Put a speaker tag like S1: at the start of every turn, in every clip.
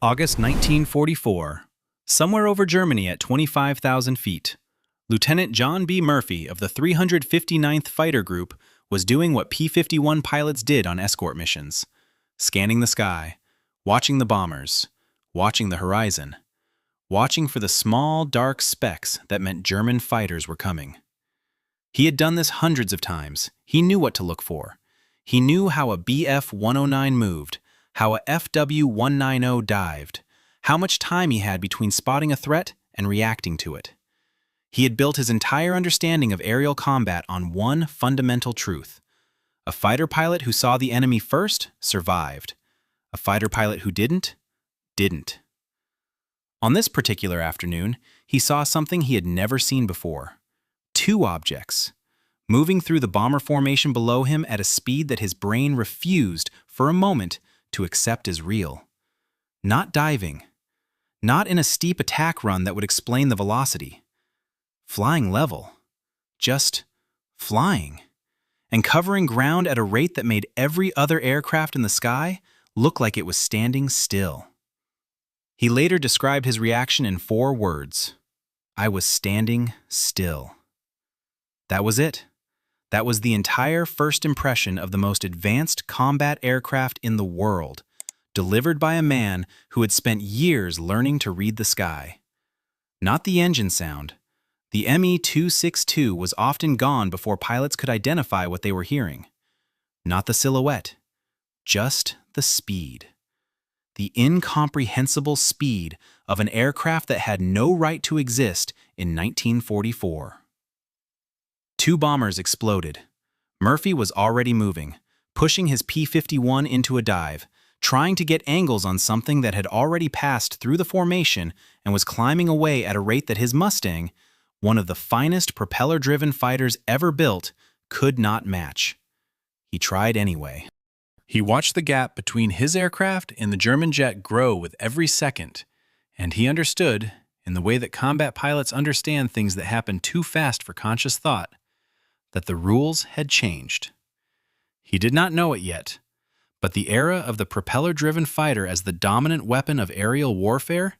S1: August 1944. Somewhere over Germany at 25,000 feet, Lieutenant John B. Murphy of the 359th Fighter Group was doing what P-51 pilots did on escort missions, scanning the sky, watching the bombers, watching the horizon, watching for the small, dark specks that meant German fighters were coming. He had done this hundreds of times. He knew what to look for. He knew how a Bf-109 moved, how a FW-190 dived, how much time he had between spotting a threat and reacting to it. He had built his entire understanding of aerial combat on one fundamental truth. A fighter pilot who saw the enemy first survived. A fighter pilot who didn't. On this particular afternoon, he saw something he had never seen before. Two objects, moving through the bomber formation below him at a speed that his brain refused, for a moment, to accept as real. Not diving. Not in a steep attack run that would explain the velocity. Flying level. Just flying. And covering ground at a rate that made every other aircraft in the sky look like it was standing still. He later described his reaction in 4 words. I was standing still. That was it. That was the entire first impression of the most advanced combat aircraft in the world, delivered by a man who had spent years learning to read the sky. Not the engine sound. The Me-262 was often gone before pilots could identify what they were hearing. Not the silhouette. Just the speed. The incomprehensible speed of an aircraft that had no right to exist in 1944. 2 bombers exploded. Murphy was already moving, pushing his P-51 into a dive, trying to get angles on something that had already passed through the formation and was climbing away at a rate that his Mustang, one of the finest propeller-driven fighters ever built, could not match. He tried anyway. He watched the gap between his aircraft and the German jet grow with every second, and he understood, in the way that combat pilots understand things that happen too fast for conscious thought, that the rules had changed. He did not know it yet, but the era of the propeller-driven fighter as the dominant weapon of aerial warfare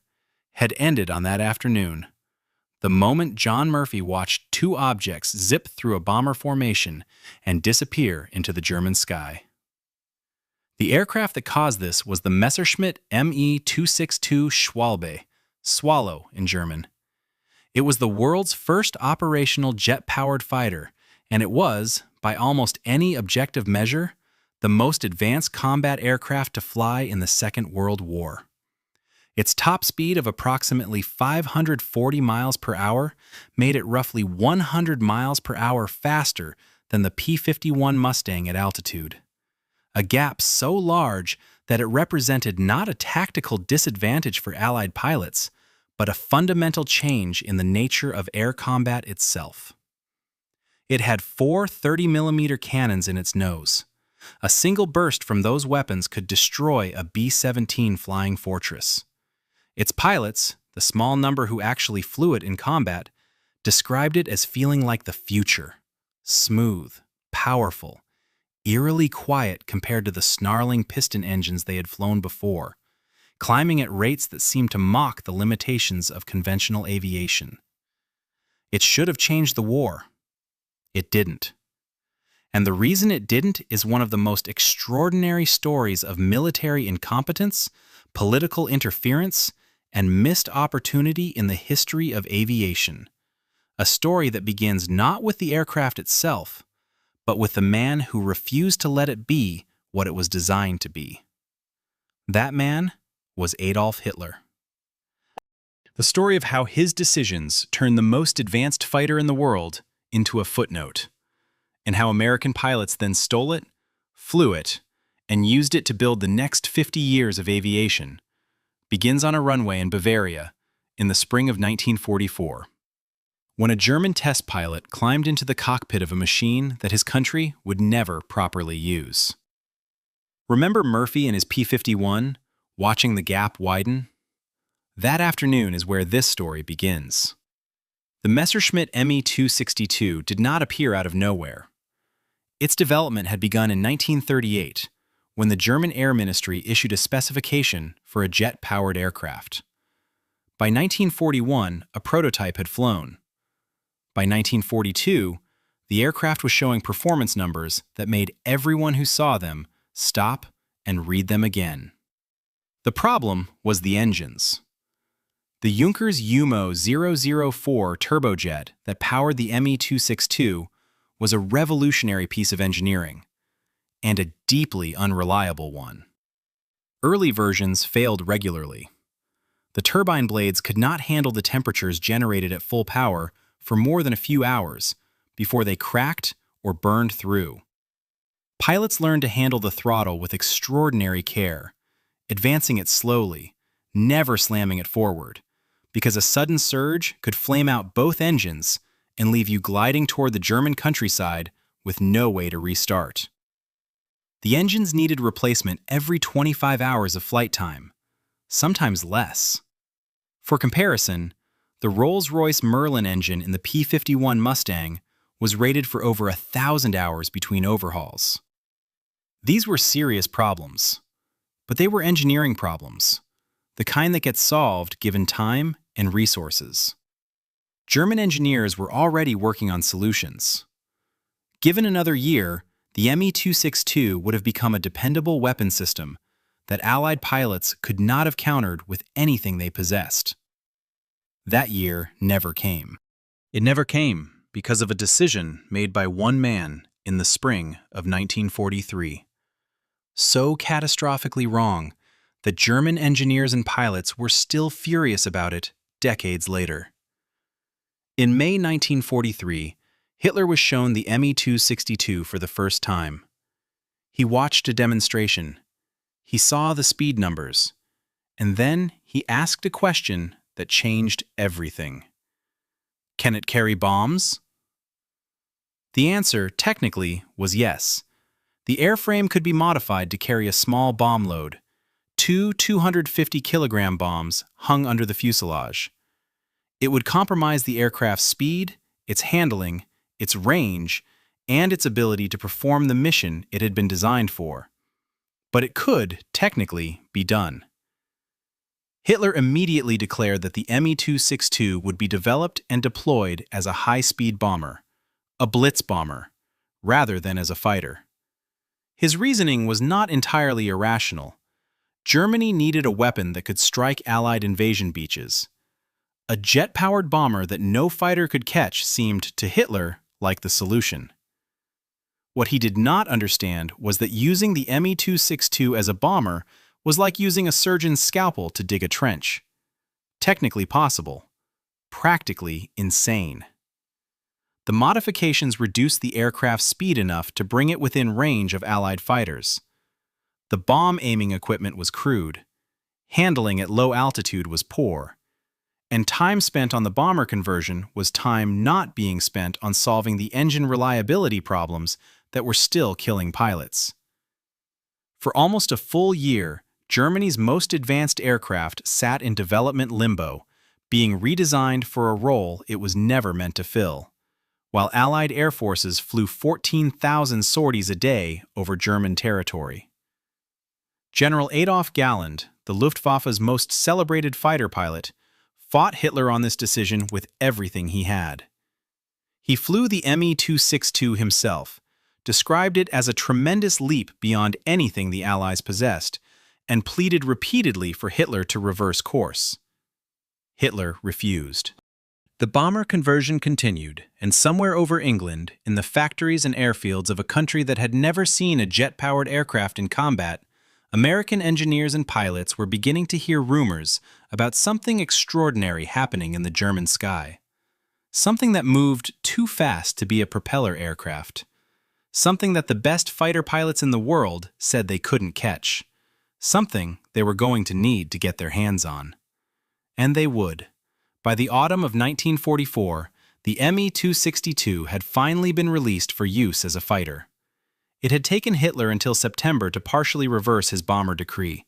S1: had ended on that afternoon, the moment John Murphy watched 2 objects zip through a bomber formation and disappear into the German sky. The aircraft that caused this was the Messerschmitt Me-262 Schwalbe, Swallow in German. It was the world's first operational jet-powered fighter, and it was, by almost any objective measure, the most advanced combat aircraft to fly in the Second World War. Its top speed of approximately 540 miles per hour made it roughly 100 miles per hour faster than the P-51 Mustang at altitude. A gap so large that it represented not a tactical disadvantage for Allied pilots, but a fundamental change in the nature of air combat itself. It had 4 30mm cannons in its nose. A single burst from those weapons could destroy a B-17 flying fortress. Its pilots, the small number who actually flew it in combat, described it as feeling like the future. Smooth, powerful, eerily quiet compared to the snarling piston engines they had flown before, climbing at rates that seemed to mock the limitations of conventional aviation. It should have changed the war. It didn't. And the reason it didn't is one of the most extraordinary stories of military incompetence, political interference, and missed opportunity in the history of aviation. A story that begins not with the aircraft itself, but with the man who refused to let it be what it was designed to be. That man was Adolf Hitler. The story of how his decisions turned the most advanced fighter in the world into a footnote, and how American pilots then stole it, flew it, and used it to build the next 50 years of aviation, begins on a runway in Bavaria in the spring of 1944, when a German test pilot climbed into the cockpit of a machine that his country would never properly use. Remember Murphy and his P-51 watching the gap widen? That afternoon is where this story begins. The Messerschmitt Me-262 did not appear out of nowhere. Its development had begun in 1938, when the German Air Ministry issued a specification for a jet-powered aircraft. By 1941, a prototype had flown. By 1942, the aircraft was showing performance numbers that made everyone who saw them stop and read them again. The problem was the engines. The Junkers UMO 004 turbojet that powered the Me-262 was a revolutionary piece of engineering, and a deeply unreliable one. Early versions failed regularly. The turbine blades could not handle the temperatures generated at full power for more than a few hours before they cracked or burned through. Pilots learned to handle the throttle with extraordinary care, advancing it slowly, never slamming it forward, because a sudden surge could flame out both engines and leave you gliding toward the German countryside with no way to restart. The engines needed replacement every 25 hours of flight time, sometimes less. For comparison, the Rolls-Royce Merlin engine in the P-51 Mustang was rated for over 1,000 hours between overhauls. These were serious problems, but they were engineering problems, the kind that gets solved given time and resources. German engineers were already working on solutions. Given another year, the Me-262 would have become a dependable weapon system that Allied pilots could not have countered with anything they possessed. That year never came. It never came because of a decision made by one man in the spring of 1943. So catastrophically wrong that German engineers and pilots were still furious about it decades later. In May 1943, Hitler was shown the Me-262 for the first time. He watched a demonstration. He saw the speed numbers. And then he asked a question that changed everything. Can it carry bombs? The answer, technically, was yes. The airframe could be modified to carry a small bomb load. Two 250-kilogram bombs hung under the fuselage. It would compromise the aircraft's speed, its handling, its range, and its ability to perform the mission it had been designed for. But it could, technically, be done. Hitler immediately declared that the Me-262 would be developed and deployed as a high-speed bomber, a blitz bomber, rather than as a fighter. His reasoning was not entirely irrational. Germany needed a weapon that could strike Allied invasion beaches. A jet-powered bomber that no fighter could catch seemed to Hitler like the solution. What he did not understand was that using the Me-262 as a bomber was like using a surgeon's scalpel to dig a trench. Technically possible, practically insane. The modifications reduced the aircraft's speed enough to bring it within range of Allied fighters. The bomb aiming equipment was crude, handling at low altitude was poor, and time spent on the bomber conversion was time not being spent on solving the engine reliability problems that were still killing pilots. For almost a full year, Germany's most advanced aircraft sat in development limbo, being redesigned for a role it was never meant to fill, while Allied air forces flew 14,000 sorties a day over German territory. General Adolf Galland, the Luftwaffe's most celebrated fighter pilot, fought Hitler on this decision with everything he had. He flew the Me-262 himself, described it as a tremendous leap beyond anything the Allies possessed, and pleaded repeatedly for Hitler to reverse course. Hitler refused. The bomber conversion continued, and somewhere over England, in the factories and airfields of a country that had never seen a jet-powered aircraft in combat, American engineers and pilots were beginning to hear rumors about something extraordinary happening in the German sky. Something that moved too fast to be a propeller aircraft. Something that the best fighter pilots in the world said they couldn't catch. Something they were going to need to get their hands on. And they would. By the autumn of 1944, the Me-262 had finally been released for use as a fighter. It had taken Hitler until September to partially reverse his bomber decree,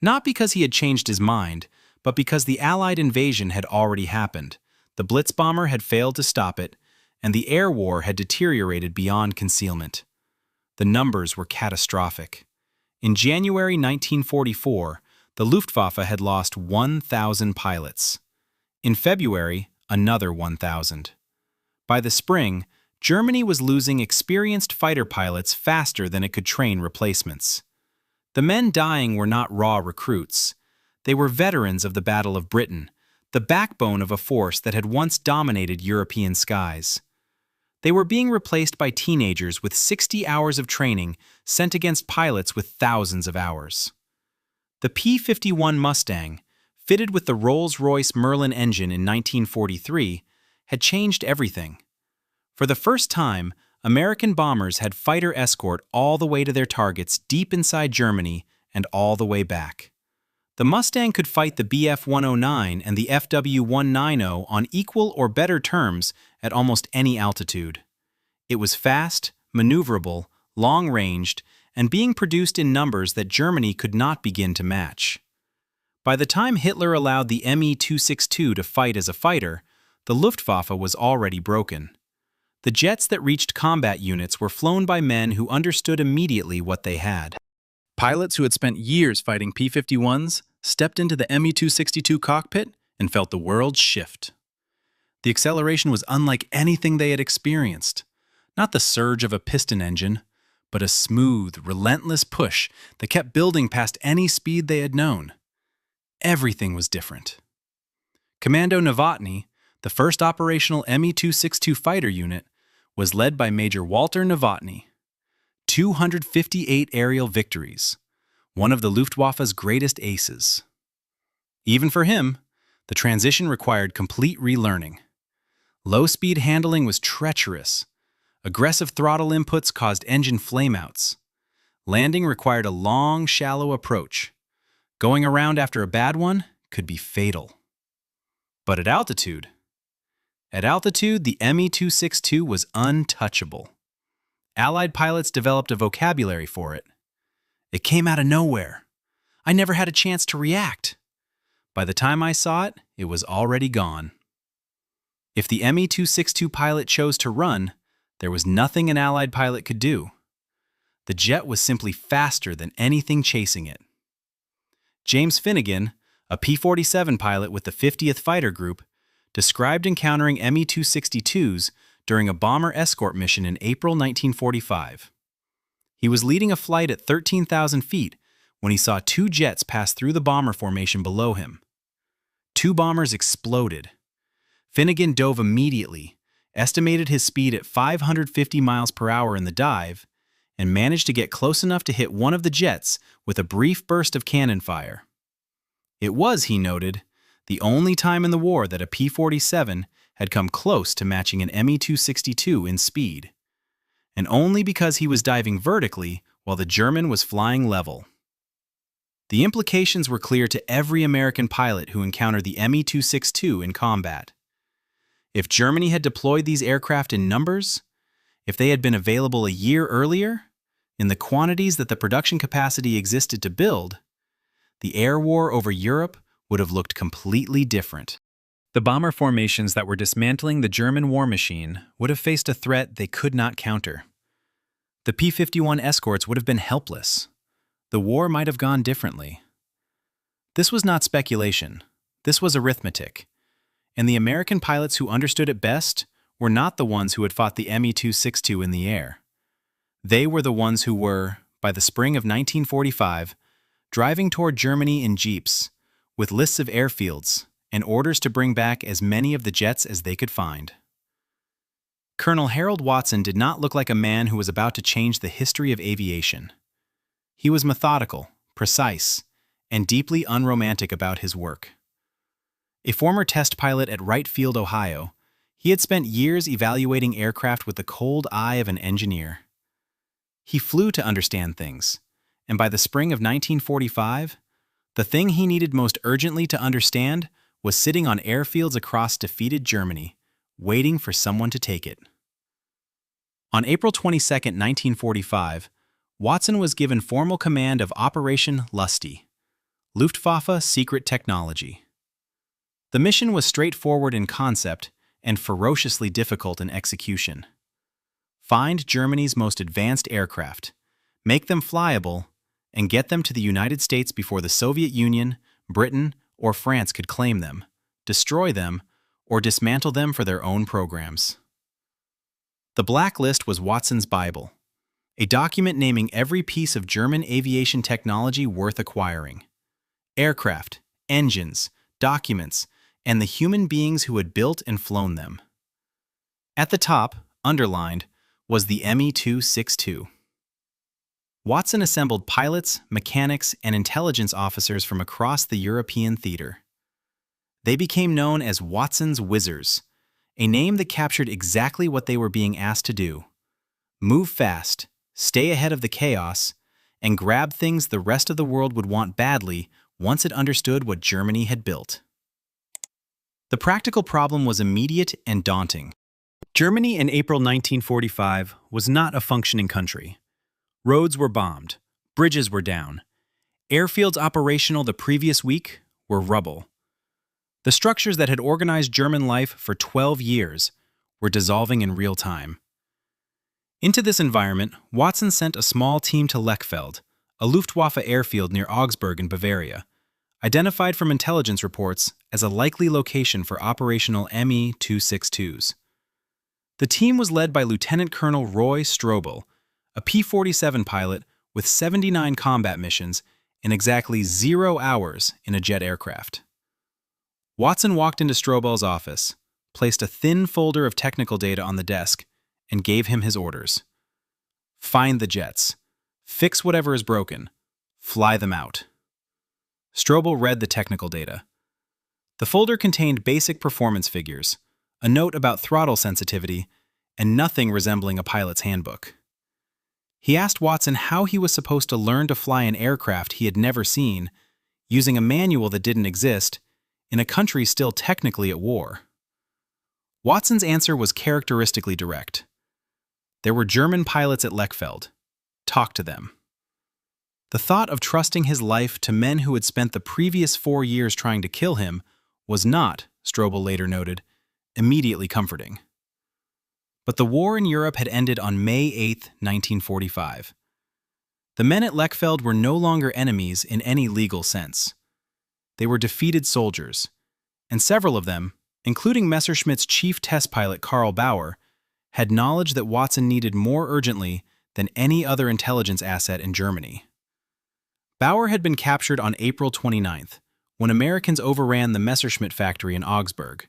S1: not because he had changed his mind, but because the Allied invasion had already happened, the Blitz bomber had failed to stop it, and the air war had deteriorated beyond concealment. The numbers were catastrophic. In January 1944, the Luftwaffe had lost 1,000 pilots. In February, another 1,000. By the spring, Germany was losing experienced fighter pilots faster than it could train replacements. The men dying were not raw recruits. They were veterans of the Battle of Britain, the backbone of a force that had once dominated European skies. They were being replaced by teenagers with 60 hours of training sent against pilots with thousands of hours. The P-51 Mustang, fitted with the Rolls-Royce Merlin engine in 1943, had changed everything. For the first time, American bombers had fighter escort all the way to their targets deep inside Germany and all the way back. The Mustang could fight the Bf-109 and the FW-190 on equal or better terms at almost any altitude. It was fast, maneuverable, long-ranged, and being produced in numbers that Germany could not begin to match. By the time Hitler allowed the Me-262 to fight as a fighter, the Luftwaffe was already broken. The jets that reached combat units were flown by men who understood immediately what they had. Pilots who had spent years fighting P-51s stepped into the Me-262 cockpit and felt the world shift. The acceleration was unlike anything they had experienced. Not the surge of a piston engine, but a smooth, relentless push that kept building past any speed they had known. Everything was different. Commando Novotny, the first operational Me-262 fighter unit, was led by Major Walter Novotny. 258 aerial victories, one of the Luftwaffe's greatest aces. Even for him, the transition required complete relearning. Low-speed handling was treacherous. Aggressive throttle inputs caused engine flameouts. Landing required a long, shallow approach. Going around after a bad one could be fatal. But at altitude, the Me-262 was untouchable. Allied pilots developed a vocabulary for it. It came out of nowhere. I never had a chance to react. By the time I saw it, it was already gone. If the Me-262 pilot chose to run, there was nothing an Allied pilot could do. The jet was simply faster than anything chasing it. James Finnegan, a P-47 pilot with the 50th Fighter Group, described encountering Me-262s during a bomber escort mission in April 1945. He was leading a flight at 13,000 feet when he saw two jets pass through the bomber formation below him. Two bombers exploded. Finnegan dove immediately, estimated his speed at 550 miles per hour in the dive, and managed to get close enough to hit one of the jets with a brief burst of cannon fire. It was, he noted, the only time in the war that a P-47 had come close to matching an Me-262 in speed, and only because he was diving vertically while the German was flying level. The implications were clear to every American pilot who encountered the Me-262 in combat. If Germany had deployed these aircraft in numbers, if they had been available a year earlier, in the quantities that the production capacity existed to build, the air war over Europe would have looked completely different. The bomber formations that were dismantling the German war machine would have faced a threat they could not counter. The P-51 escorts would have been helpless. The war might have gone differently. This was not speculation. This was arithmetic. And the American pilots who understood it best were not the ones who had fought the Me-262 in the air. They were the ones who were, by the spring of 1945, driving toward Germany in jeeps, with lists of airfields and orders to bring back as many of the jets as they could find. Colonel Harold Watson did not look like a man who was about to change the history of aviation. He was methodical, precise, and deeply unromantic about his work. A former test pilot at Wright Field, Ohio, he had spent years evaluating aircraft with the cold eye of an engineer. He flew to understand things, and by the spring of 1945, the thing he needed most urgently to understand was sitting on airfields across defeated Germany, waiting for someone to take it. On April 22, 1945, Watson was given formal command of Operation Lusty, Luftwaffe Secret Technology. The mission was straightforward in concept and ferociously difficult in execution. Find Germany's most advanced aircraft, make them flyable, and get them to the United States before the Soviet Union, Britain, or France could claim them, destroy them, or dismantle them for their own programs. The blacklist was Watson's Bible, a document naming every piece of German aviation technology worth acquiring. Aircraft, engines, documents, and the human beings who had built and flown them. At the top, underlined, was the Me-262. Watson assembled pilots, mechanics, and intelligence officers from across the European theater. They became known as Watson's Whizzers, a name that captured exactly what they were being asked to do: move fast, stay ahead of the chaos, and grab things the rest of the world would want badly once it understood what Germany had built. The practical problem was immediate and daunting. Germany in April 1945 was not a functioning country. Roads were bombed, bridges were down. Airfields operational the previous week were rubble. The structures that had organized German life for 12 years were dissolving in real time. Into this environment, Watson sent a small team to Lechfeld, a Luftwaffe airfield near Augsburg in Bavaria, identified from intelligence reports as a likely location for operational Me-262s. The team was led by Lieutenant Colonel Roy Strobell, a P-47 pilot with 79 combat missions in exactly 0 hours in a jet aircraft. Watson walked into Strobell's office, placed a thin folder of technical data on the desk, and gave him his orders. Find the jets. Fix whatever is broken. Fly them out. Strobell read the technical data. The folder contained basic performance figures, a note about throttle sensitivity, and nothing resembling a pilot's handbook. He asked Watson how he was supposed to learn to fly an aircraft he had never seen, using a manual that didn't exist, in a country still technically at war. Watson's answer was characteristically direct. There were German pilots at Lechfeld. Talk to them. The thought of trusting his life to men who had spent the previous 4 years trying to kill him was not, Strobell later noted, immediately comforting. But the war in Europe had ended on May 8, 1945. The men at Lechfeld were no longer enemies in any legal sense. They were defeated soldiers, and several of them, including Messerschmitt's chief test pilot Karl Baur, had knowledge that Watson needed more urgently than any other intelligence asset in Germany. Baur had been captured on April 29th, when Americans overran the Messerschmitt factory in Augsburg.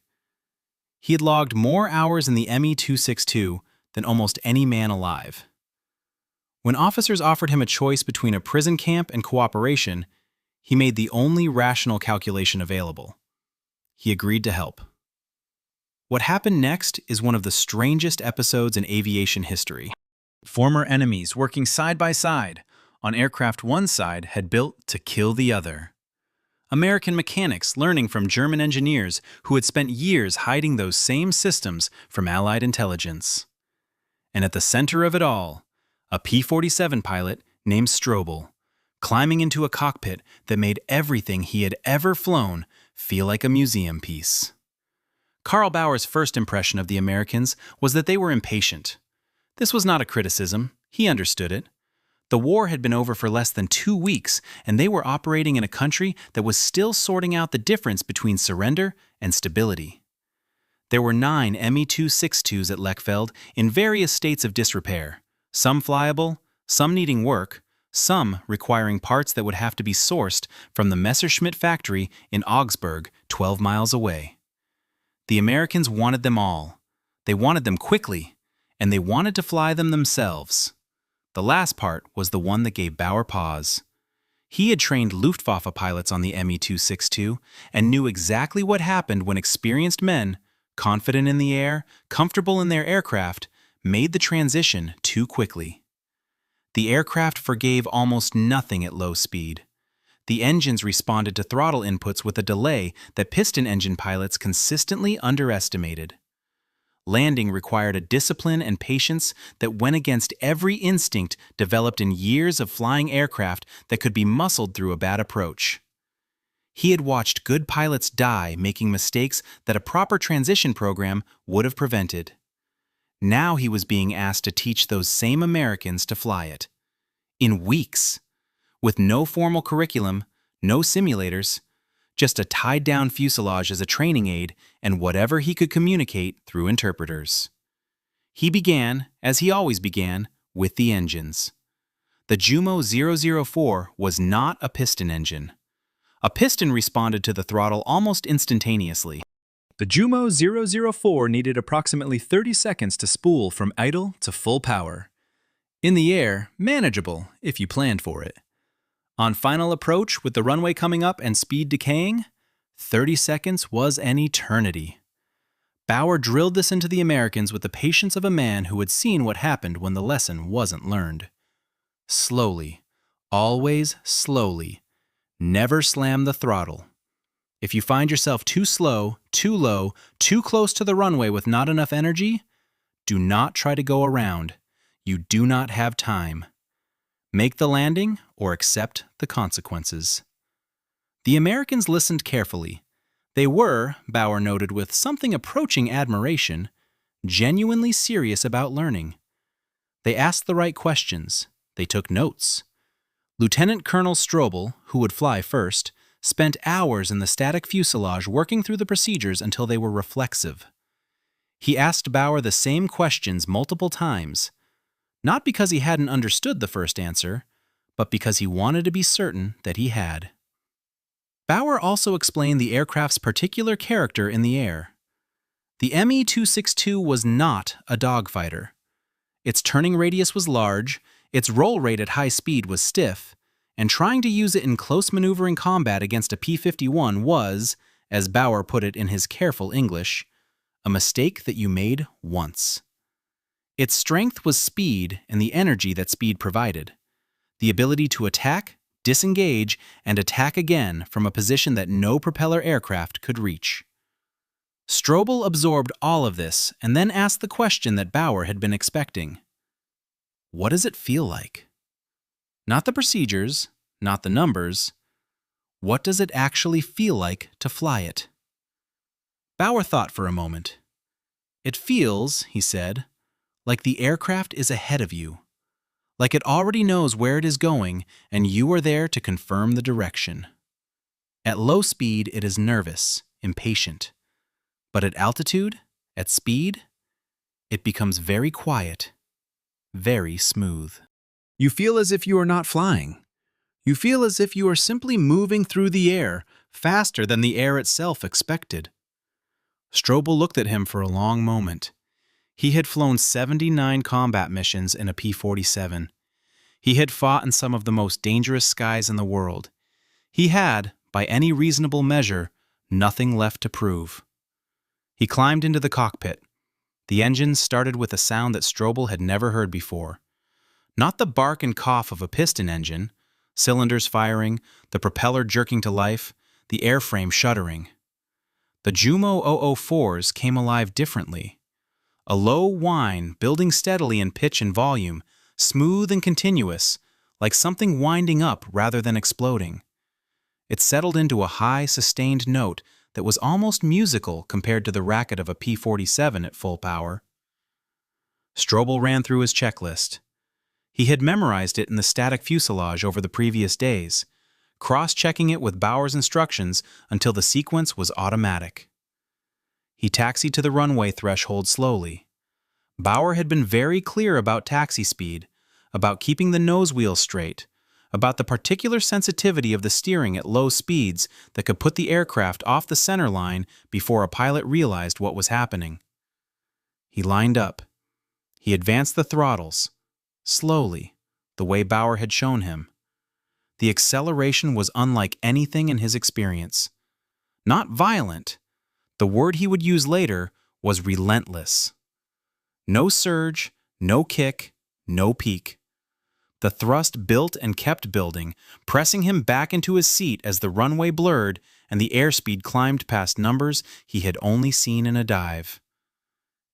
S1: He had logged more hours in the Me-262 than almost any man alive. When officers offered him a choice between a prison camp and cooperation, he made the only rational calculation available. He agreed to help. What happened next is one of the strangest episodes in aviation history. Former enemies working side by side on aircraft one side had built to kill the other. American mechanics learning from German engineers who had spent years hiding those same systems from Allied intelligence. And at the center of it all, a P-47 pilot named Strobell, climbing into a cockpit that made everything he had ever flown feel like a museum piece. Karl Baur's first impression of the Americans was that they were impatient. This was not a criticism. He understood it. The war had been over for less than 2 weeks, and they were operating in a country that was still sorting out the difference between surrender and stability. There were 9 Me-262s at Lechfeld in various states of disrepair, some flyable, some needing work, some requiring parts that would have to be sourced from the Messerschmitt factory in Augsburg, 12 miles away. The Americans wanted them all. They wanted them quickly, and they wanted to fly them themselves. The last part was the one that gave Baur pause. He had trained Luftwaffe pilots on the Me-262 and knew exactly what happened when experienced men, confident in the air, comfortable in their aircraft, made the transition too quickly. The aircraft forgave almost nothing at low speed. The engines responded to throttle inputs with a delay that piston engine pilots consistently underestimated. Landing required a discipline and patience that went against every instinct developed in years of flying aircraft that could be muscled through a bad approach. He had watched good pilots die making mistakes that a proper transition program would have prevented. Now he was being asked to teach those same Americans to fly it. In weeks. with no formal curriculum, no simulators, just a tied-down fuselage as a training aid and whatever he could communicate through interpreters. He began, as he always began, with the engines. The Jumo 004 was not a piston engine. A piston responded to the throttle almost instantaneously.
S2: The Jumo 004 needed approximately 30 seconds to spool from idle to full power. In the air, manageable if you planned for it. On final approach, with the runway coming up and speed decaying, 30 seconds was an eternity. Baur drilled this into the Americans with the patience of a man who had seen what happened when the lesson wasn't learned. Slowly, always slowly. Never slam the throttle. If you find yourself too slow, too low, too close to the runway with not enough energy, do not try to go around. You do not have time. Make the landing or accept the consequences. The Americans listened carefully. They were, Baur noted with something approaching admiration, genuinely serious about learning. They asked the right questions. They took notes. Lieutenant Colonel Strobell, who would fly first, spent hours in the static fuselage working through the procedures until they were reflexive. He asked Baur the same questions multiple times, not because he hadn't understood the first answer, but because he wanted to be certain that he had. Baur also explained the aircraft's particular character in the air. The Me-262 was not a dogfighter. Its turning radius was large, its roll rate at high speed was stiff, and trying to use it in close maneuvering combat against a P-51 was, as Baur put it in his careful English, a mistake that you made once. Its strength was speed and the energy that speed provided, the ability to attack, disengage, and attack again from a position that no propeller aircraft could reach. Strobell absorbed all of this and then asked the question that Baur had been expecting. What does it feel like? Not the procedures, not the numbers. What does it actually feel like to fly it? Baur thought for a moment. It feels, he said, like the aircraft is ahead of you, like it already knows where it is going and you are there to confirm the direction. At low speed, it is nervous, impatient. But at altitude, at speed, it becomes very quiet, very smooth. You feel as if you are not flying. You feel as if you are simply moving through the air, faster than the air itself expected. Strobell looked at him for a long moment. He had flown 79 combat missions in a P-47. He had fought in some of the most dangerous skies in the world. He had, by any reasonable measure, nothing left to prove. He climbed into the cockpit. The engines started with a sound that Strobell had never heard before. Not the bark and cough of a piston engine, cylinders firing, the propeller jerking to life, the airframe shuddering. The Jumo 004s came alive differently. A low whine building steadily in pitch and volume, smooth and continuous, like something winding up rather than exploding. It settled into a high, sustained note that was almost musical compared to the racket of a P-47 at full power. Strobell ran through his checklist. He had memorized it in the static fuselage over the previous days, cross-checking it with Baur's instructions until the sequence was automatic. He taxied to the runway threshold slowly. Baur had been very clear about taxi speed, about keeping the nose wheel straight, about the particular sensitivity of the steering at low speeds that could put the aircraft off the center line before a pilot realized what was happening. He lined up. He advanced the throttles, slowly, the way Baur had shown him. The acceleration was unlike anything in his experience. Not violent. The word he would use later was relentless. No surge, no kick, no peak. The thrust built and kept building, pressing him back into his seat as the runway blurred and the airspeed climbed past numbers he had only seen in a dive.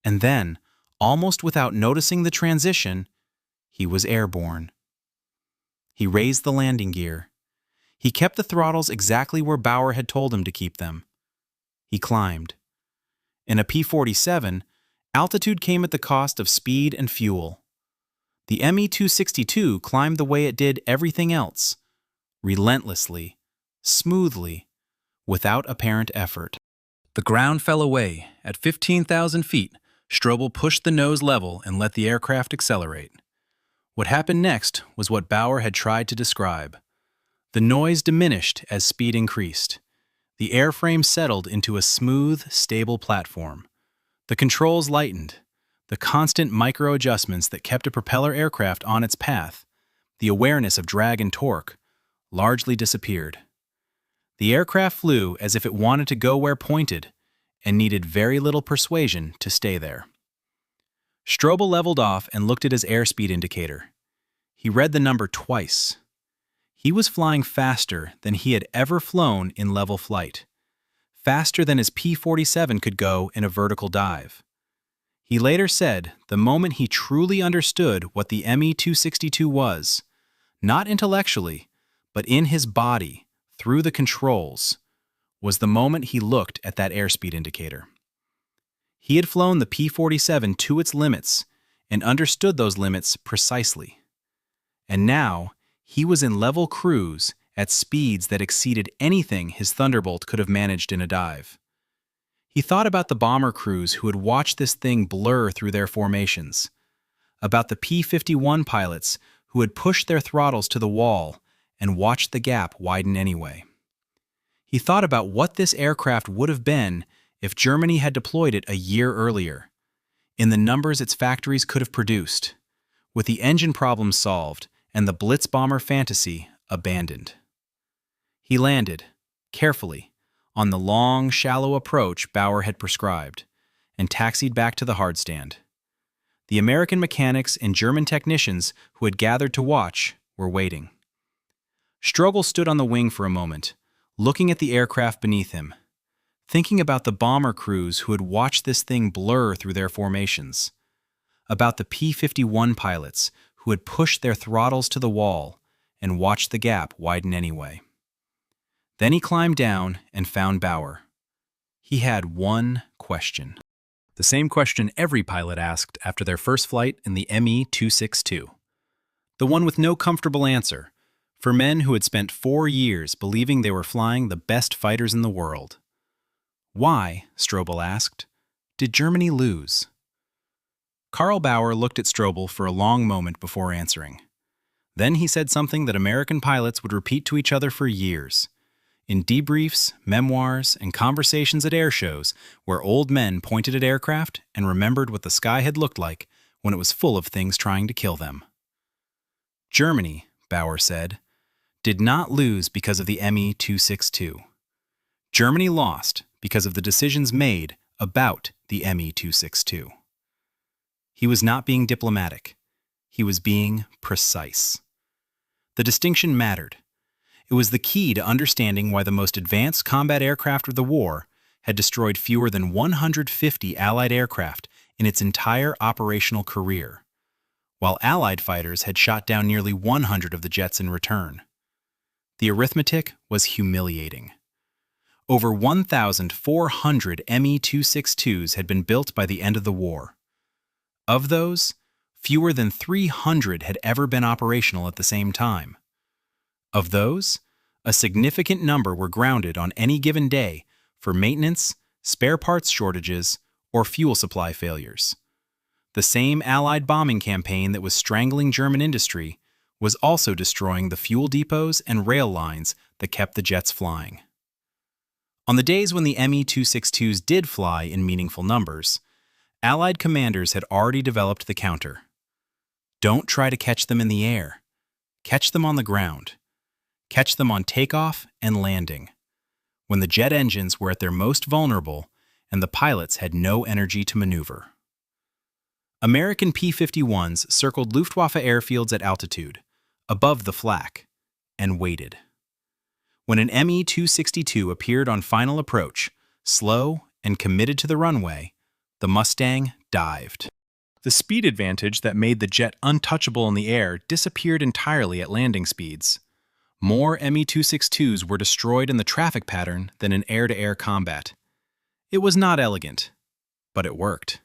S2: And then, almost without noticing the transition, he was airborne. He raised the landing gear. He kept the throttles exactly where Baur had told him to keep them. He climbed. In a P-47, altitude came at the cost of speed and fuel. The Me-262 climbed the way it did everything else,
S1: relentlessly, smoothly, without apparent effort.
S2: The ground fell away. At 15,000 feet, Strobel pushed the nose level and let the aircraft accelerate. What happened next was what Baur had tried to describe. The noise diminished as speed increased. The airframe settled into a smooth, stable platform. The controls lightened. The constant micro-adjustments that kept a propeller aircraft on its path, the awareness of drag and torque, largely disappeared. The aircraft flew as if it wanted to go where pointed and needed very little persuasion to stay there. Strobel leveled off and looked at his airspeed indicator. He read the number twice. He was flying faster than he had ever flown in level flight, faster than his P-47 could go in a vertical dive. He later said the moment he truly understood what the Me-262 was, not intellectually, but in his body, through the controls, was the moment he looked at that airspeed indicator. He had flown the P-47 to its limits and understood those limits precisely. And now, he was in level cruise at speeds that exceeded anything his Thunderbolt could have managed in a dive. He thought about the bomber crews who had watched this thing blur through their formations, about the P-51 pilots who had pushed their throttles to the wall and watched the gap widen anyway. He thought about what this aircraft would have been if Germany had deployed it a year earlier, in the numbers its factories could have produced, with the engine problems solved and the Blitz bomber fantasy abandoned. He landed, carefully, on the long, shallow approach Baur had prescribed, and taxied back to the hardstand. The American mechanics and German technicians who had gathered to watch were waiting. Strobel stood on the wing for a moment, looking at the aircraft beneath him, thinking about the bomber crews who had watched this thing blur through their formations, about the P-51 pilots who had pushed their throttles to the wall and watched the gap widen anyway. Then he climbed down and found Baur. He had one question. The same question every pilot asked after their first flight in the Me-262. The one with no comfortable answer, for men who had spent 4 years believing they were flying the best fighters in the world. Why, Strobel asked, did Germany lose? Karl Baur looked at Strobel for a long moment before answering. Then he said something that American pilots would repeat to each other for years, in debriefs, memoirs, and conversations at air shows where old men pointed at aircraft and remembered what the sky had looked like when it was full of things trying to kill them. Germany, Baur said, did not lose because of the Me-262. Germany lost because of the decisions made about the Me-262. He was not being diplomatic. He was being precise. The distinction mattered. It was the key to understanding why the most advanced combat aircraft of the war had destroyed fewer than 150 Allied aircraft in its entire operational career, while Allied fighters had shot down nearly 100 of the jets in return. The arithmetic was humiliating. Over 1,400 Me-262s had been built by the end of the war. Of those, fewer than 300 had ever been operational at the same time. Of those, a significant number were grounded on any given day for maintenance, spare parts shortages, or fuel supply failures. The same Allied bombing campaign that was strangling German industry was also destroying the fuel depots and rail lines that kept the jets flying. On the days when the Me-262s did fly in meaningful numbers, Allied commanders had already developed the counter. Don't try to catch them in the air. Catch them on the ground. Catch them on takeoff and landing, when the jet engines were at their most vulnerable and the pilots had no energy to maneuver. American P-51s circled Luftwaffe airfields at altitude, above the flak, and waited. When an Me-262 appeared on final approach, slow and committed to the runway, the Mustang dived. The speed advantage that made the jet untouchable in the air disappeared entirely at landing speeds. More Me-262s were destroyed in the traffic pattern than in air-to-air combat. It was not elegant, but it worked.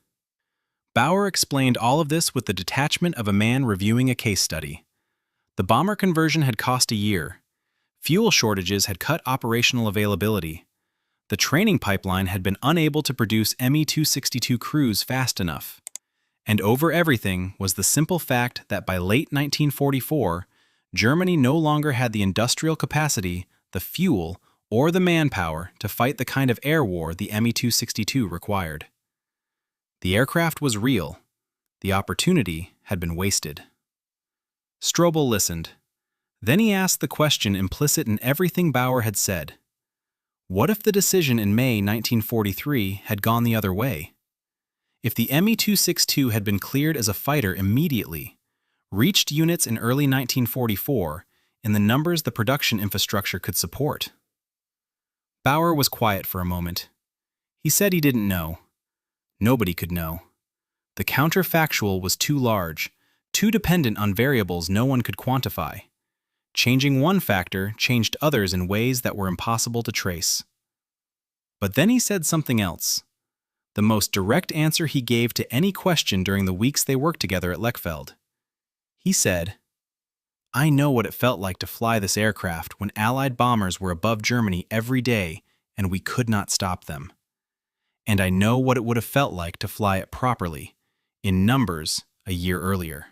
S2: Baur explained all of this with the detachment of a man reviewing a case study. The bomber conversion had cost a year.
S1: Fuel shortages had cut operational availability. The training pipeline had been unable to produce Me-262 crews fast enough. And over everything was the simple fact that by late 1944, Germany no longer had the industrial capacity, the fuel, or the manpower to fight the kind of air war the Me-262 required. The aircraft was real. The opportunity had been wasted. Strobell listened. Then he asked the question implicit in everything Baur had said. What if the decision in May 1943 had gone the other way? If the Me-262 had been cleared as a fighter immediately, reached units in early 1944 in the numbers the production infrastructure could support? Baur was quiet for a moment. He said he didn't know. Nobody could know. The counterfactual was too large, too dependent on variables no one could quantify. Changing one factor changed others in ways that were impossible to trace. But then he said something else. The most direct answer he gave to any question during the weeks they worked together at Lechfeld. He said, "I know what it felt like to fly this aircraft when Allied bombers were above Germany every day and we could not stop them. And I know what it would have felt like to fly it properly, in numbers, a year earlier.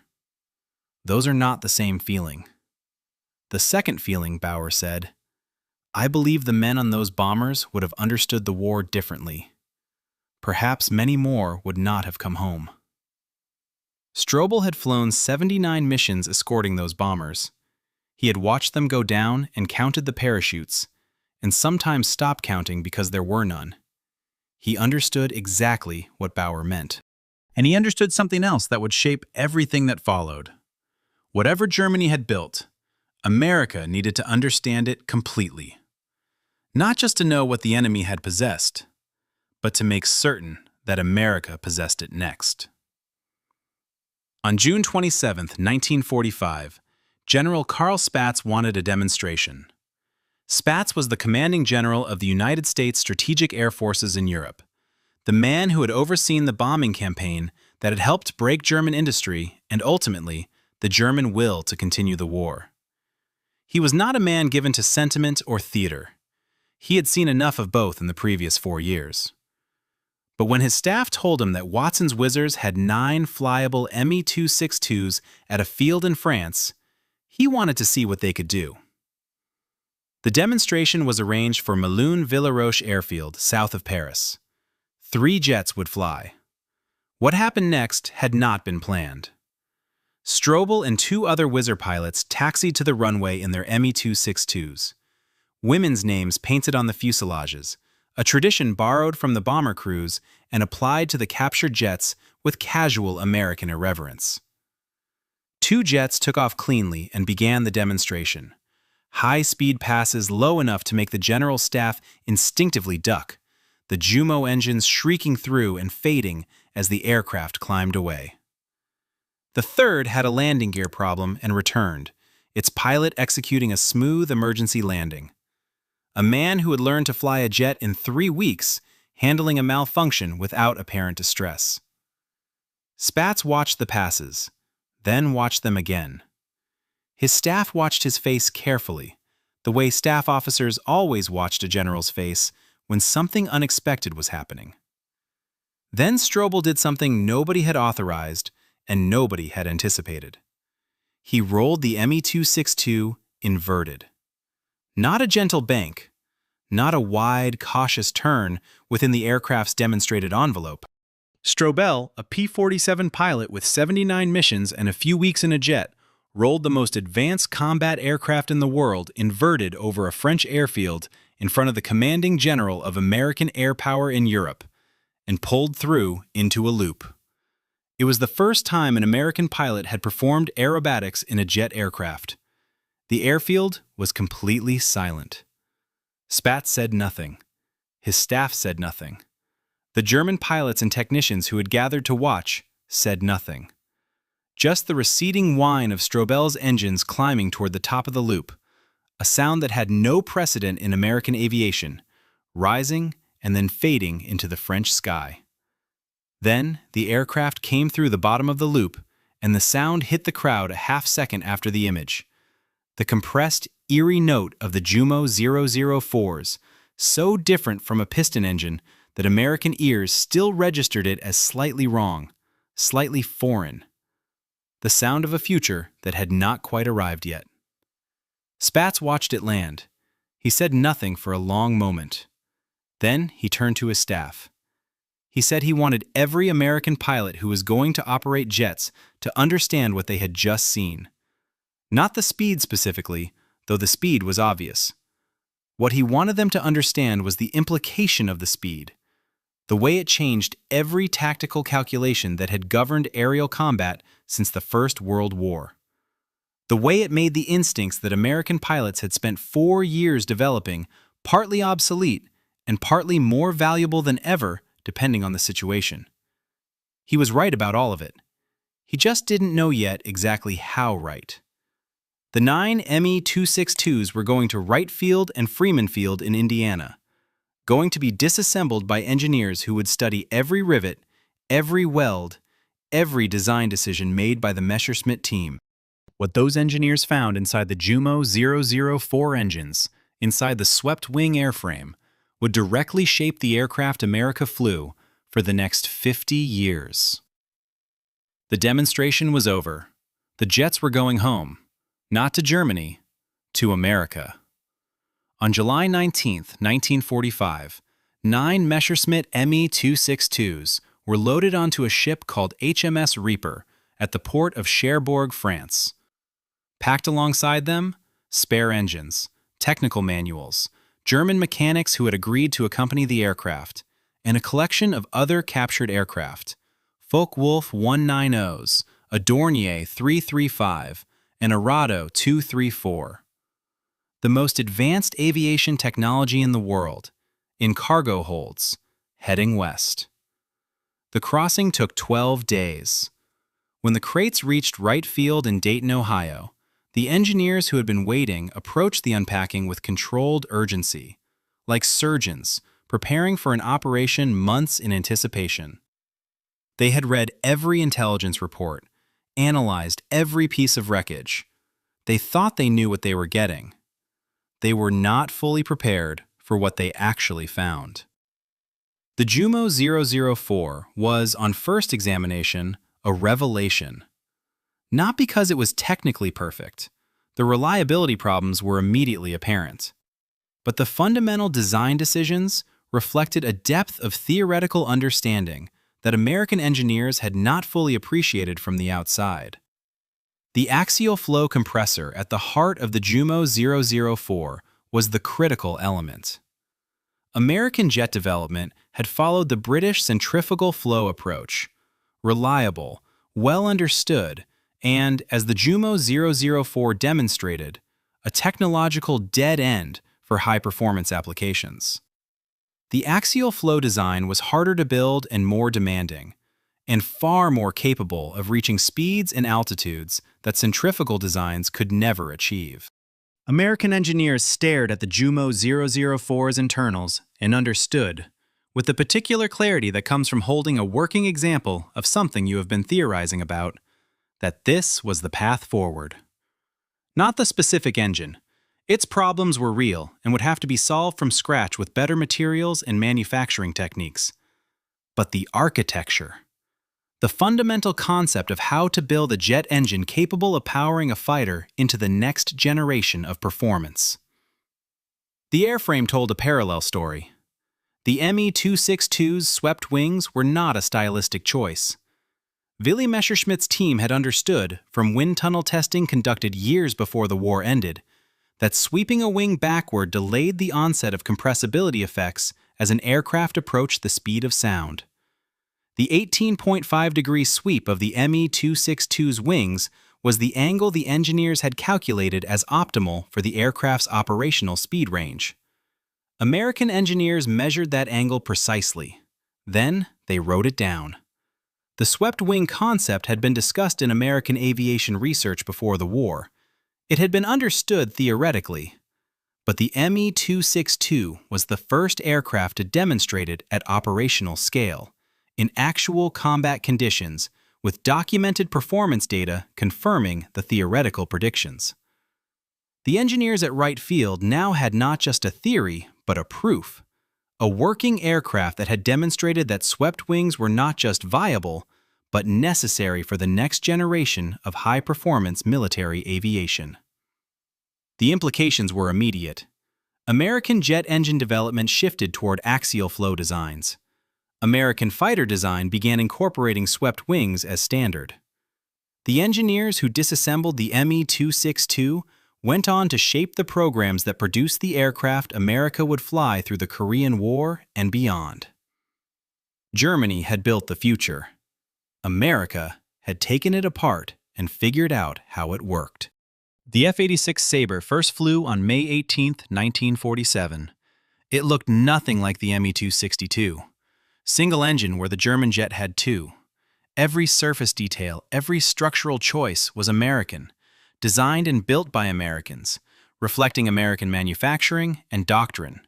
S1: Those are not the same feeling." The second feeling, Baur said, "I believe the men on those bombers would have understood the war differently. Perhaps many more would not have come home." Strobell had flown 79 missions escorting those bombers. He had watched them go down and counted the parachutes, and sometimes stopped counting because there were none. He understood exactly what Baur meant. And he understood something else that would shape everything that followed. Whatever Germany had built, America needed to understand it completely. Not just to know what the enemy had possessed, but to make certain that America possessed it next. On June 27, 1945, General Karl Spaatz wanted a demonstration. Spaatz was the commanding general of the United States Strategic Air Forces in Europe, the man who had overseen the bombing campaign that had helped break German industry and ultimately the German will to continue the war. He was not a man given to sentiment or theater. He had seen enough of both in the previous 4 years. But when his staff told him that Watson's Whizzers had 9 flyable Me-262s at a field in France, he wanted to see what they could do. The demonstration was arranged for Melun-Villaroche Airfield, south of Paris. 3 jets would fly. What happened next had not been planned. Strobell and 2 other Whizzer pilots taxied to the runway in their Me-262s. Women's names painted on the fuselages, a tradition borrowed from the bomber crews and applied to the captured jets with casual American irreverence. 2 jets took off cleanly and began the demonstration. High-speed passes low enough to make the general staff instinctively duck, the Jumo engines shrieking through and fading as the aircraft climbed away. The third had a landing gear problem and returned, its pilot executing a smooth emergency landing. A man who had learned to fly a jet in 3 weeks, handling a malfunction without apparent distress. Spaatz watched the passes, then watched them again. His staff watched his face carefully, the way staff officers always watched a general's face when something unexpected was happening. Then Strobell did something nobody had authorized and nobody had anticipated. He rolled the Me-262 inverted. Not a gentle bank, not a wide, cautious turn within the aircraft's demonstrated envelope. Strobell, a P-47 pilot with 79 missions and a few weeks in a jet, rolled the most advanced combat aircraft in the world inverted over a French airfield in front of the commanding general of American air power in Europe, and pulled through into a loop. It was the first time an American pilot had performed aerobatics in a jet aircraft. The airfield was completely silent. Spaatz said nothing. His staff said nothing. The German pilots and technicians who had gathered to watch said nothing. Just the receding whine of Strobell's engines climbing toward the top of the loop, a sound that had no precedent in American aviation, rising and then fading into the French sky. Then the aircraft came through the bottom of the loop, and the sound hit the crowd a half second after the image. The compressed, eerie note of the Jumo 004s, so different from a piston engine that American ears still registered it as slightly wrong, slightly foreign. The sound of a future that had not quite arrived yet. Spatz watched it land. He said nothing for a long moment. Then he turned to his staff. He said he wanted every American pilot who was going to operate jets to understand what they had just seen. Not the speed specifically, though the speed was obvious. What he wanted them to understand was the implication of the speed, the way it changed every tactical calculation that had governed aerial combat since the First World War. The way it made the instincts that American pilots had spent 4 years developing partly obsolete and partly more valuable than ever, depending on the situation. He was right about all of it. He just didn't know yet exactly how right. The 9 Me-262s were going to Wright Field and Freeman Field in Indiana, going to be disassembled by engineers who would study every rivet, every weld, every design decision made by the Messerschmitt team. What those engineers found inside the Jumo 004 engines, inside the swept-wing airframe, would directly shape the aircraft America flew for the next 50 years. The demonstration was over. The jets were going home, not to Germany, to America. On July 19, 1945, 9 Messerschmitt Me-262s were loaded onto a ship called HMS Reaper at the port of Cherbourg, France. Packed alongside them, spare engines, technical manuals, German mechanics who had agreed to accompany the aircraft, and a collection of other captured aircraft, Focke-Wulf 190s, a Dornier 335, and a Rado 234. The most advanced aviation technology in the world, in cargo holds, heading west. The crossing took 12 days. When the crates reached Wright Field in Dayton, Ohio, the engineers who had been waiting approached the unpacking with controlled urgency, like surgeons preparing for an operation months in anticipation. They had read every intelligence report, analyzed every piece of wreckage. They thought they knew what they were getting. They were not fully prepared for what they actually found. The Jumo 004 was, on first examination, a revelation. Not because it was technically perfect. The reliability problems were immediately apparent. But the fundamental design decisions reflected a depth of theoretical understanding that American engineers had not fully appreciated from the outside. The axial flow compressor at the heart of the Jumo 004 was the critical element. American jet development had followed the British centrifugal flow approach, reliable, well understood, and, as the Jumo 004 demonstrated, a technological dead end for high-performance applications. The axial flow design was harder to build and more demanding, and far more capable of reaching speeds and altitudes that centrifugal designs could never achieve. American engineers stared at the Jumo 004's internals and understood, with the particular clarity that comes from holding a working example of something you have been theorizing about, that this was the path forward. Not the specific engine. Its problems were real and would have to be solved from scratch with better materials and manufacturing techniques. But the architecture. The fundamental concept of how to build a jet engine capable of powering a fighter into the next generation of performance. The airframe told a parallel story. The Me-262's swept wings were not a stylistic choice. Willy Messerschmitt's team had understood, from wind tunnel testing conducted years before the war ended, that sweeping a wing backward delayed the onset of compressibility effects as an aircraft approached the speed of sound. The 18.5-degree sweep of the Me-262's wings was the angle the engineers had calculated as optimal for the aircraft's operational speed range. American engineers measured that angle precisely. Then they wrote it down. The swept wing concept had been discussed in American aviation research before the war. It had been understood theoretically. But the Me-262 was the first aircraft to demonstrate it at operational scale, in actual combat conditions, with documented performance data confirming the theoretical predictions. The engineers at Wright Field now had not just a theory, but a proof. A working aircraft that had demonstrated that swept wings were not just viable, but necessary for the next generation of high-performance military aviation. The implications were immediate. American jet engine development shifted toward axial flow designs. American fighter design began incorporating swept wings as standard. The engineers who disassembled the Me-262 went on to shape the programs that produced the aircraft America would fly through the Korean War and beyond. Germany had built the future. America had taken it apart and figured out how it worked.
S2: The F-86 Sabre first flew on May 18, 1947. It looked nothing like the Me-262. Single engine where the German jet had two. Every surface detail, every structural choice was American, designed and built by Americans, reflecting American manufacturing and doctrine.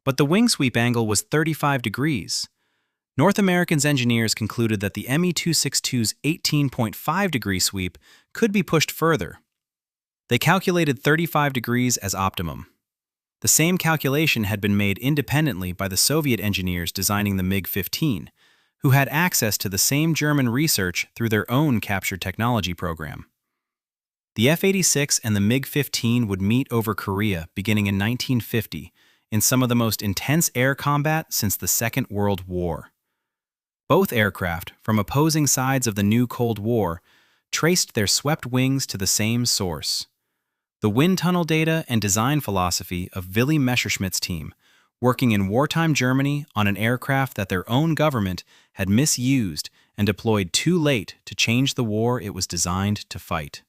S2: But the wing sweep angle was 35 degrees. North Americans' engineers concluded that the Me-262's 18.5-degree sweep could be pushed further. They calculated 35 degrees as optimum. The same calculation had been made independently by the Soviet engineers designing the MiG-15, who had access to the same German research through their own captured technology program. The F-86 and the MiG-15 would meet over Korea beginning in 1950 in some of the most intense air combat since the Second World War. Both aircraft, from opposing sides of the new Cold War, traced their swept wings to the same source. The wind tunnel data and design philosophy of Willy Messerschmitt's team, working in wartime Germany on an aircraft that their own government had misused and deployed too late to change the war it was designed to fight.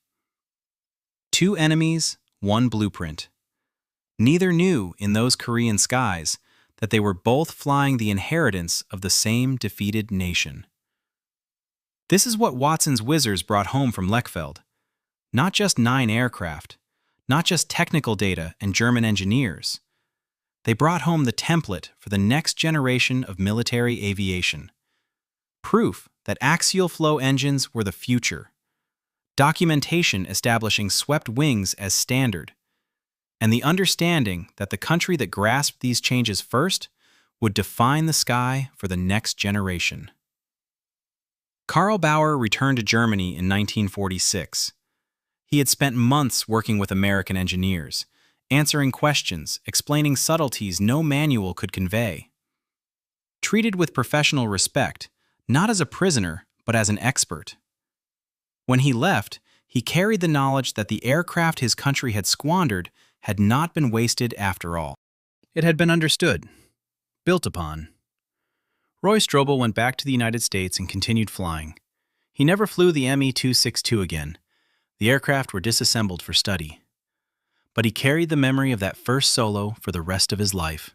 S2: Two enemies, one blueprint. Neither knew in those Korean skies that they were both flying the inheritance of the same defeated nation. This is what Watson's Whizzers brought home from Lechfeld. Not just 9 aircraft, not just technical data and German engineers. They brought home the template for the next generation of military aviation. Proof that axial flow engines were the future. Documentation establishing swept wings as standard. And the understanding that the country that grasped these changes first would define the sky for the next generation. Karl Baur returned to Germany in 1946. He had spent months working with American engineers, answering questions, explaining subtleties no manual could convey. Treated with professional respect, not as a prisoner, but as an expert. When he left, he carried the knowledge that the aircraft his country had squandered had not been wasted after all. It had been understood, built upon. Roy Strobell went back to the United States and continued flying. He never flew the Me-262 again. The aircraft were disassembled for study. But he carried the memory of that first solo for the rest of his life.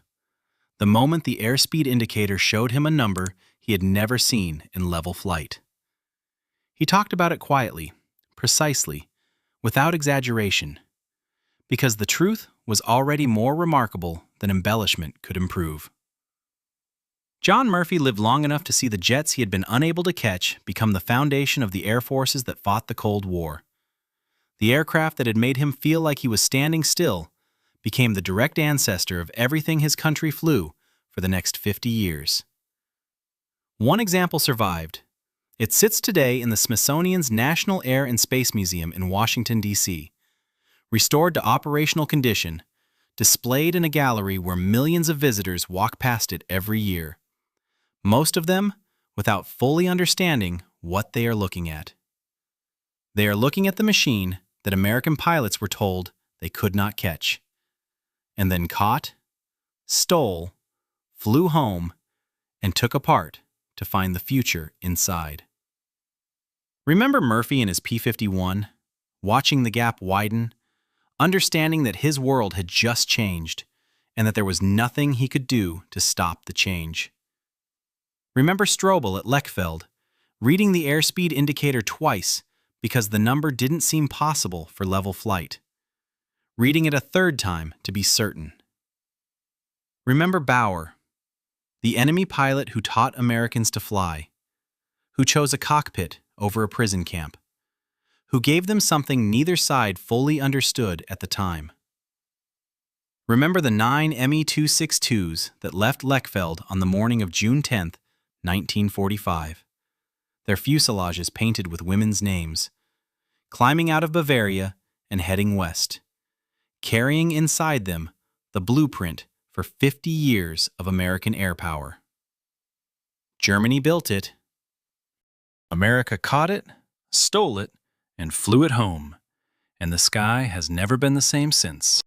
S2: The moment the airspeed indicator showed him a number he had never seen in level flight. He talked about it quietly, precisely, without exaggeration, because the truth was already more remarkable than embellishment could improve. John Murphy lived long enough to see the jets he had been unable to catch become the foundation of the air forces that fought the Cold War. The aircraft that had made him feel like he was standing still became the direct ancestor of everything his country flew for the next 50 years. One example survived. It sits today in the Smithsonian's National Air and Space Museum in Washington, D.C., restored to operational condition, displayed in a gallery where millions of visitors walk past it every year. Most of them without fully understanding what they are looking at. They are looking at the machine that American pilots were told they could not catch, and then caught, stole, flew home, and took apart to find the future inside. Remember Murphy and his P-51, watching the gap widen, understanding that his world had just changed, and that there was nothing he could do to stop the change. Remember Strobell at Lechfeld, reading the airspeed indicator twice because the number didn't seem possible for level flight, reading it a third time to be certain. Remember Baur, the enemy pilot who taught Americans to fly, who chose a cockpit over a prison camp,
S1: who gave them something neither side fully understood at the time. Remember the 9 Me-262s that left Lechfeld on the morning of June 10, 1945. Their fuselages painted with women's names, climbing out of Bavaria and heading west, carrying inside them the blueprint for 50 years of American air power. Germany built it.
S2: America caught it, stole it, and flew it home. And the sky has never been the same since.